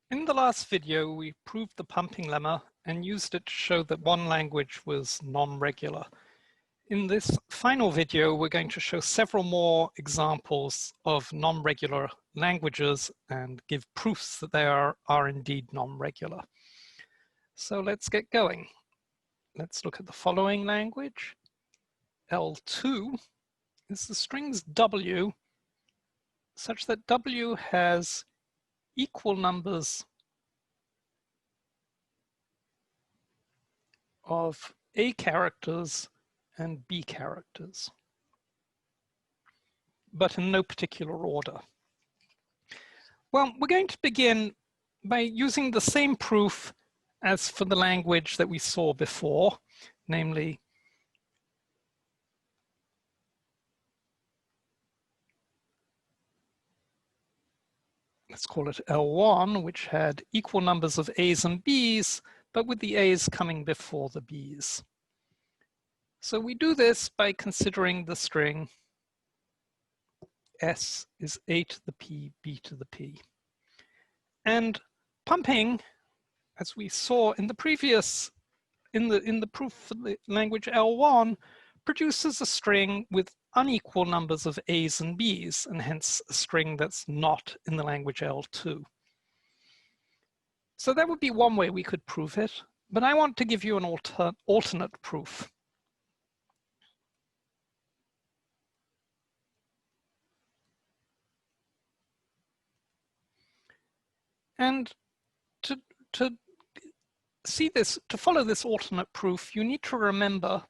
In the last video, we proved the pumping lemma and used it to show that one language was non-regular. In this final video, we're going to show several more examples of non-regular languages and give proofs that they are indeed non-regular. So let's get going. Let's look at the following language. L2 is the strings W such that W has equal numbers of A characters and B characters, but in no particular order. Well, we're going to begin by using the same proof as for the language that we saw before, namely let's call it L1, which had equal numbers of A's and B's, but with the A's coming before the B's. So we do this by considering the string S is A to the P, B to the P. And pumping, as we saw in the previous, in the proof for the language L1, produces a string with unequal numbers of A's and B's, and hence a string that's not in the language L2. So that would be one way we could prove it, but I want to give you an alternate proof. And to see this, to follow this alternate proof, you need to remember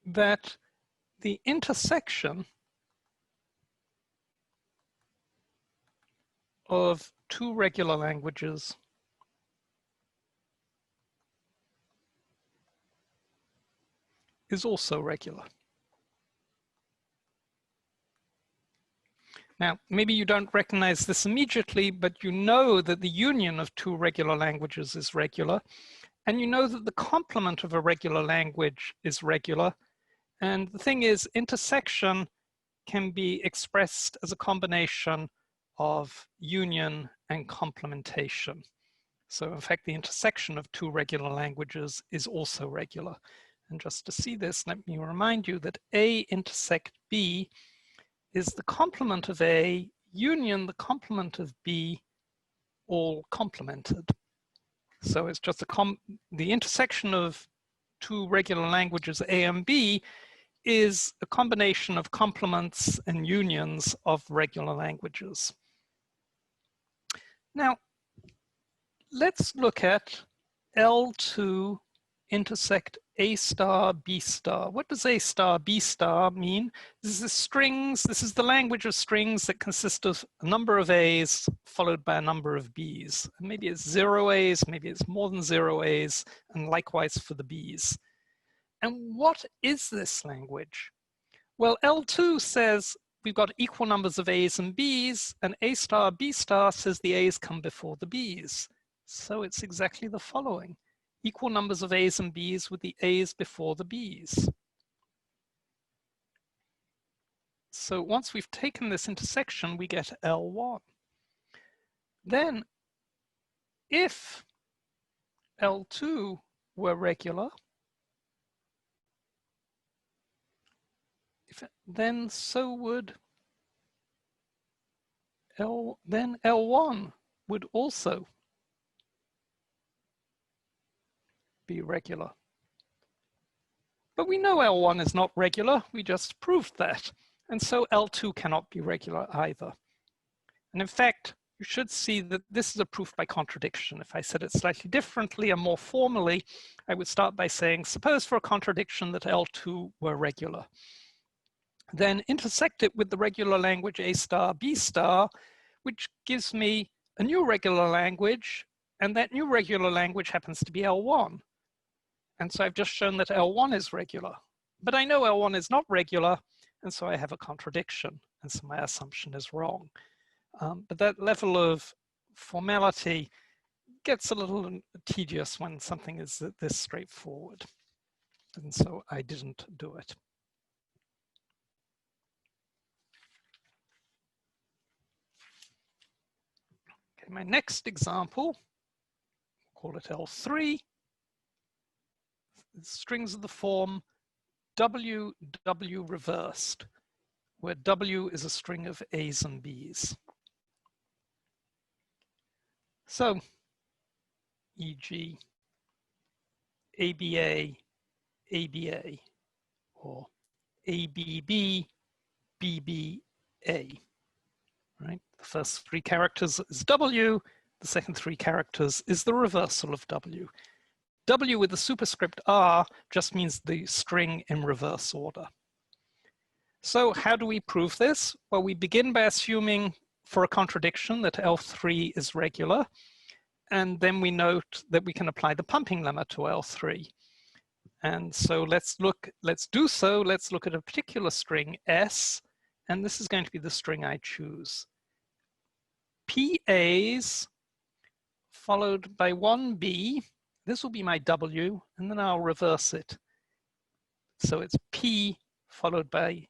that the intersection of two regular languages is also regular. Now, maybe you don't recognize this immediately, but you know that the union of two regular languages is regular, and you know that the complement of a regular language is regular. And the thing is, intersection can be expressed as a combination of union and complementation. So in fact, the intersection of two regular languages is also regular. And just to see this, let me remind you that A intersect B is the complement of A union the complement of B, all complemented. So it's just the intersection of two regular languages A and B is a combination of complements and unions of regular languages. Now, let's look at L2 intersect A star, B star. What does A star, B star mean? This is strings. This is the language of strings that consist of a number of A's followed by a number of B's. And maybe it's 0 A's, maybe it's more than 0 A's, and likewise for the B's. And what is this language? Well, L2 says we've got equal numbers of A's and B's, and A star, B star says the A's come before the B's. So it's exactly the following. Equal numbers of A's and B's with the A's before the B's. So once we've taken this intersection, we get L1. Then if L2 were regular, then so would then L1 would also be regular. But we know L1 is not regular, we just proved that. And so L2 cannot be regular either. And in fact, you should see that this is a proof by contradiction. If I said it slightly differently and more formally, I would start by saying, suppose for a contradiction that L2 were regular. Then intersect it with the regular language A star, B star, which gives me a new regular language, and that new regular language happens to be L1. And so I've just shown that L1 is regular, but I know L1 is not regular, and so I have a contradiction, and so my assumption is wrong. But that level of formality gets a little tedious when something is this straightforward, and so I didn't do it. Okay. In my next example, call it L3, strings of the form W, W reversed, where W is a string of A's and B's. So, e.g., ABA, ABA, or ABB, BBA, right? The first three characters is W, the second three characters is the reversal of W. W with the superscript R just means the string in reverse order. So how do we prove this? Well, we begin by assuming for a contradiction that L3 is regular, and then we note that we can apply the pumping lemma to L3. And so let's look at a particular string S, and this is going to be the string I choose. PAs followed by 1B, this will be my W, and then I'll reverse it. So it's P followed by,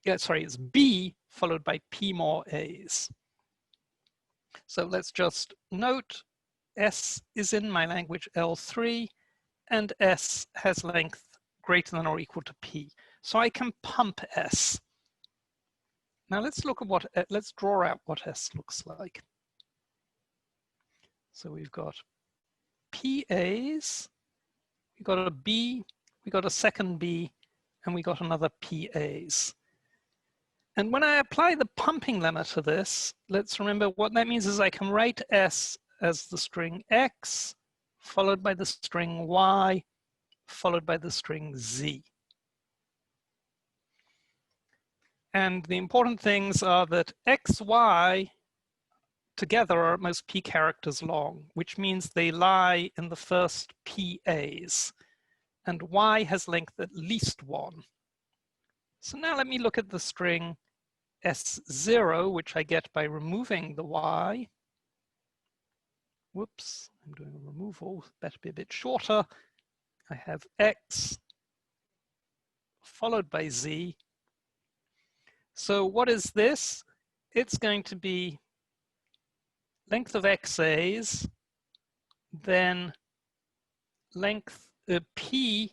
it's B followed by P more A's. So let's just note S is in my language L3, and S has length greater than or equal to P. So I can pump S. Now let's draw out what S looks like. So we've got PAs, we got a B, we got a second B, and we got another PAs. And when I apply the pumping lemma to this, let's remember what that means is I can write S as the string X, followed by the string Y, followed by the string Z. And the important things are that X, Y together are at most P characters long, which means they lie in the first PAs, and Y has length at least 1. So now let me look at the string S0, which I get by removing the Y. Whoops, I'm doing a removal, better be a bit shorter. I have X followed by Z. So what is this? It's going to be length of XAs, then length P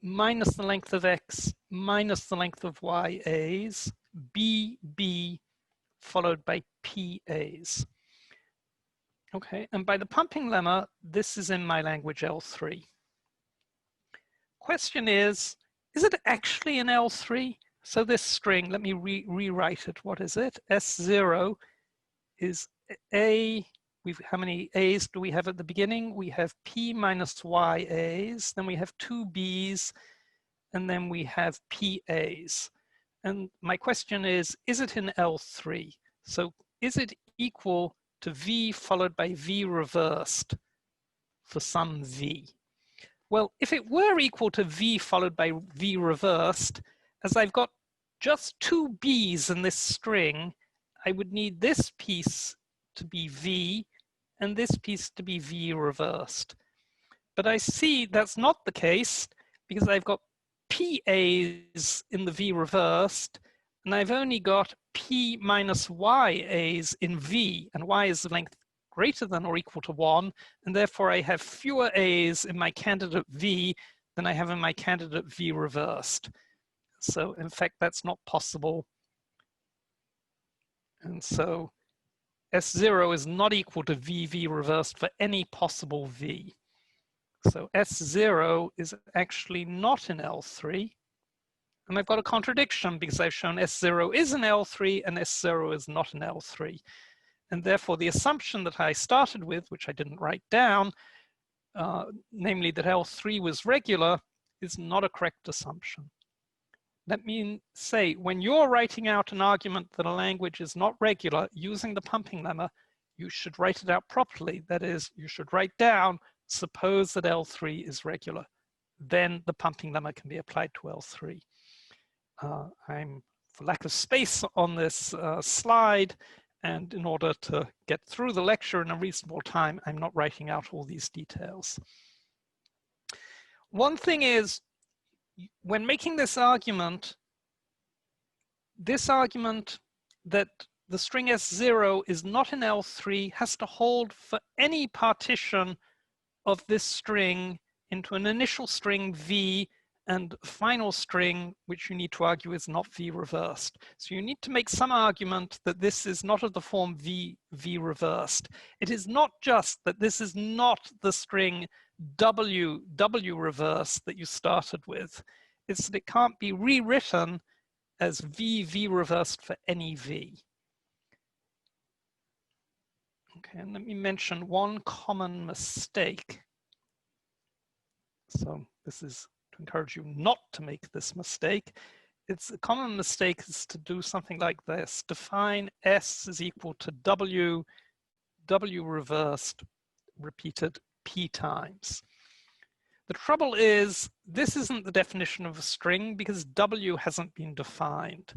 minus the length of X minus the length of YAs, BB followed by PAs. Okay, and by the pumping lemma, this is in my language L3. Question is it actually in L3? So this string, let me rewrite it. What is it? S0 is A, how many A's do we have at the beginning? We have P minus YAs, then we have 2 B's, and then we have PAs. And my question is it in L3? So is it equal to V followed by V reversed for some V? Well, if it were equal to V followed by V reversed, as I've got just 2 B's in this string, I would need this piece to be V and this piece to be V reversed. But I see that's not the case because I've got PAs in the V reversed, and I've only got P minus YAs in V, and Y is the length greater than or equal to 1, and therefore I have fewer A's in my candidate V than I have in my candidate V reversed. So in fact, that's not possible. And so S0 is not equal to VV reversed for any possible V. So S0 is actually not in L3. And I've got a contradiction because I've shown S0 is in L3 and S0 is not in L3. And therefore the assumption that I started with, which I didn't write down, namely that L3 was regular, is not a correct assumption. Let me say, when you're writing out an argument that a language is not regular using the pumping lemma, you should write it out properly. That is, you should write down, suppose that L3 is regular. Then the pumping lemma can be applied to L3. I'm, for lack of space on this slide, and in order to get through the lecture in a reasonable time, I'm not writing out all these details. One thing is, when making this argument that the string S0 is not in L3, has to hold for any partition of this string into an initial string V and a final string, which you need to argue is not V reversed. So you need to make some argument that this is not of the form V reversed. It is not just that this is not the string W reversed that you started with. It's that it can't be rewritten as V reversed for any V. Okay, and let me mention one common mistake. So this is to encourage you not to make this mistake. It's a common mistake is to do something like this. Define S is equal to W reversed repeated P times. The trouble is, this isn't the definition of a string because W hasn't been defined.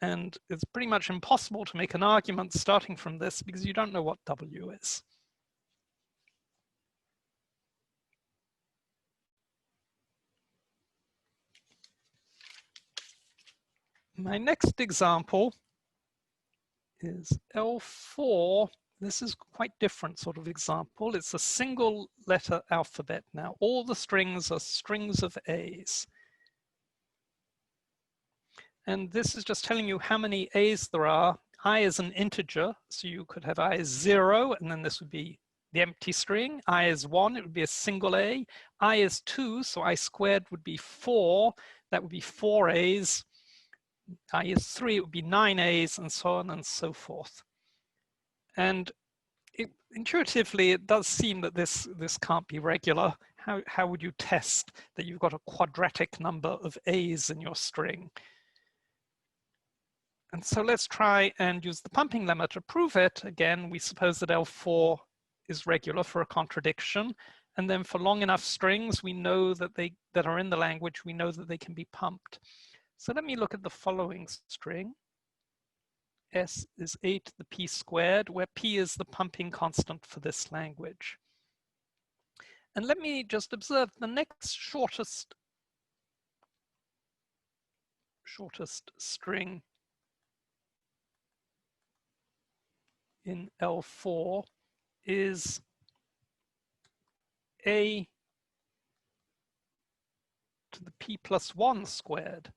And it's pretty much impossible to make an argument starting from this because you don't know what W is. My next example is L4. This is quite different sort of example. It's a single letter alphabet now. All the strings are strings of A's. And this is just telling you how many A's there are. I is an integer, so you could have I is 0, and then this would be the empty string. I is 1, it would be a single A. I is 2, so I squared would be 4. That would be 4 A's. I is 3, it would be 9 A's, and so on and so forth. And intuitively, it does seem that this can't be regular. How would you test that you've got a quadratic number of A's in your string? And so let's try and use the pumping lemma to prove it. Again, we suppose that L4 is regular for a contradiction. And then for long enough strings, we know that that are in the language, we know that they can be pumped. So let me look at the following string. S is a to the p squared, where p is the pumping constant for this language. And let me just observe the next shortest string in L4 is a to the p plus 1 squared.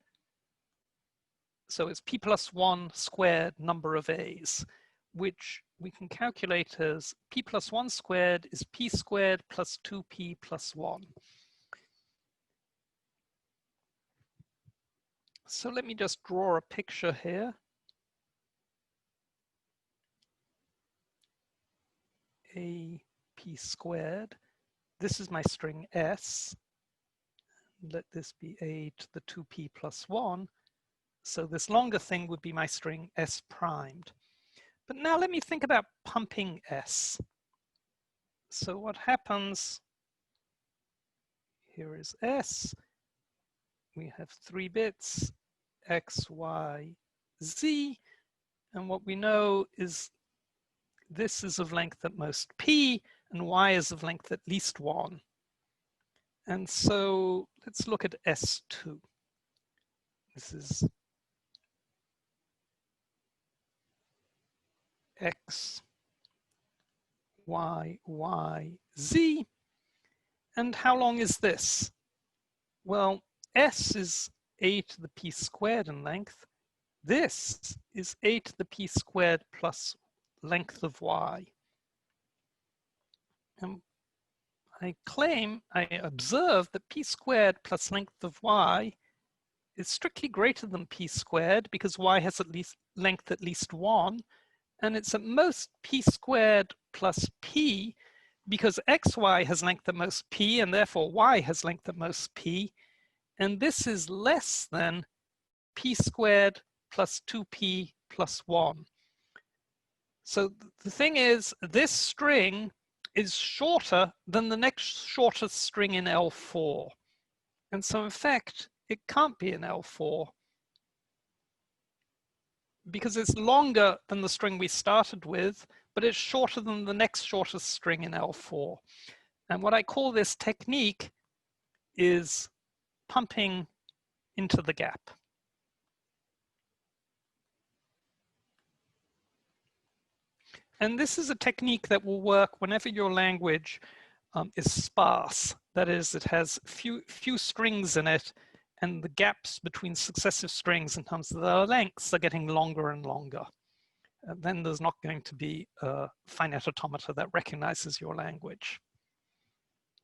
So it's p plus 1 squared number of A's, which we can calculate as p plus 1 squared is p squared plus 2p plus 1. So let me just draw a picture here. A p squared. This is my string S. Let this be a to the 2p plus 1. So this longer thing would be my string S primed. But now let me think about pumping S. So what happens, here is S. We have 3 bits, X, Y, Z. And what we know is this is of length at most P, and Y is of length at least 1. And so let's look at S2. This is X, Y, Y, Z. And how long is this? Well, S is a to the p squared in length. This is a to the p squared plus length of Y. And I observe that p squared plus length of Y is strictly greater than p squared because Y has at least length at least 1. And it's at most p squared plus p because xy has length at most p and therefore y has length at most p. And this is less than p squared plus 2p plus 1. So the thing is, this string is shorter than the next shortest string in L4. And so in fact, it can't be in L4 because it's longer than the string we started with, but it's shorter than the next shortest string in L4. And what I call this technique is pumping into the gap. And this is a technique that will work whenever your language is sparse. That is, it has few strings in it, and the gaps between successive strings in terms of their lengths are getting longer and longer. And then there's not going to be a finite automata that recognizes your language.